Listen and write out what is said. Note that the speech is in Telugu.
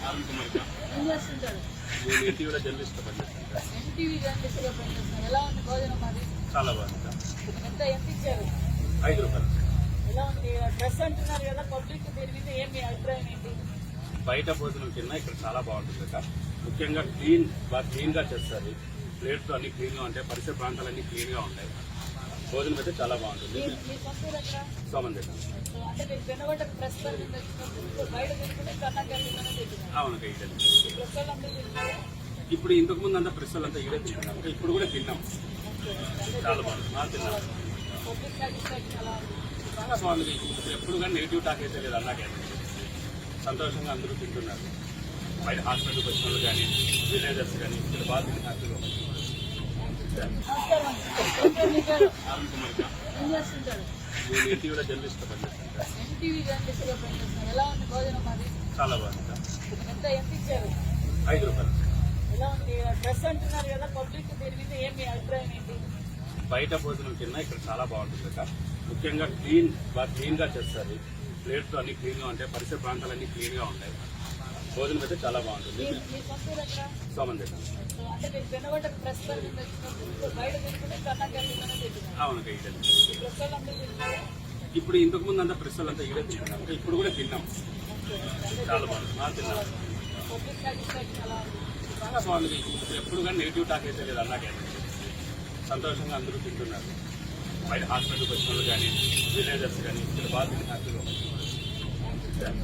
అరుణ్ కుమార్ గా. ఏం చేస్తుంటారు? నేను ఎన్టీవీలో జర్నలిస్ట్ పనిచేస్తాను. ఎన్టీవీ జర్నలిస్ట్గా పనిచేస్తున్నారు. ఎలా ఉంది భోజనం మరి? చాలా బాగుంది. ఎంత ఇచ్చారు? 5 రూపాయలు. ఎలా ఉంది? డ్రెస్ అంటున్నారు కదా, పబ్లిక్ దీని మీద ఏం మీ అభిప్రాయం ఏంటి? బయట భోజనం తిన్నా ఇక్కడ చాలా బాగుంటుంది కదా. ముఖ్యంగా బాగా క్లీన్ గా చేస్తారు. ప్లేట్స్ అన్ని క్లీన్ గా ఉంటాయి, పరిసర ప్రాంతాలన్నీ క్లీన్ గా ఉంటాయి. భోజనం అయితే చాలా బాగుంటుంది. మీ సొంత ఊరు ఎక్కడ? సోమంది. అంటే మీరు వెనబడ్డ ప్రెస్ బయట తింటుంటే కర్ణాటక తింటున్నారు. అవును ఇదే. ప్రెస్ వాళ్ళందరూ తింటున్నారు. ఇప్పుడు ఇంతకు ముందు అంతా ప్రెస్ అంతా ఇదే తింటున్నాం, ఇప్పుడు కూడా తిన్నాం. చాలా బాగుంది. తిన్నాం. పబ్లిక్ సాటిస్ఫాక్షన్ ఎలా ఉంది? చాలా బాగుంది. ఎప్పుడు కానీ నెగిటివ్ టాక్ అయితే లేదు. అలాగే సంతోషంగా అందరూ తింటున్నారు. బయట హాస్పిటల్కి వచ్చిన వాళ్ళు కానీ విలేజర్స్ కానీ ఇక్కడ బాగా తిని హ్యాపీగా నమస్కారం. ఏం పేరు మీ పేరు? అరుణ్ కుమార్ గా. ఏం చేస్తుంటారు? నేను ఎన్టీవీలో జర్నలిస్ట్ పనిచేస్తాను. ఎన్టీవీ జర్నలిస్ట్గా పనిచేస్తున్నారు. ఎలా ఉంది భోజనం మరి? చాలా బాగుంది. ఎంత ఇచ్చారు? 5 రూపాయలు. ఎలా ఉంది? డ్రెస్ అంటున్నారు కదా, పబ్లిక్ దీని మీద ఏం మీ అభిప్రాయం ఏంటి? బయట భోజనం తిన్నా ఇక్కడ చాలా బాగుంటుంది కదా. ముఖ్యంగా బాగా క్లీన్ గా చేస్తారు. ప్లేట్స్ అన్ని క్లీన్ గా ఉంటాయి, పరిసర ప్రాంతాలన్నీ క్లీన్ గా ఉంటాయి. భోజనం అయితే చాలా బాగుంటుంది. మీ సొంత ఊరు ఎక్కడ? సోమంది. అంటే మీరు వెనబడ్డ ప్రెస్ బయట తింటుంటే కర్ణాటక తింటున్నారు. అవును ఇదే. ప్రెస్ వాళ్ళందరూ తింటున్నారు. ఇప్పుడు ఇంతకు ముందు అంతా ప్రెస్ అంతా ఇదే తింటున్నాం, ఇప్పుడు కూడా తిన్నాం. చాలా బాగుంది. తిన్నాం. పబ్లిక్ సాటిస్ఫాక్షన్ ఎలా ఉంది? చాలా బాగుంది. ఎప్పుడు కానీ నెగిటివ్ టాక్ అయితే లేదు. అలాగే సంతోషంగా అందరూ తింటున్నారు. బయట హాస్పిటల్కి వచ్చిన వాళ్ళు కానీ విలేజర్స్ కానీ ఇక్కడ బాగా తిని హ్యాపీగా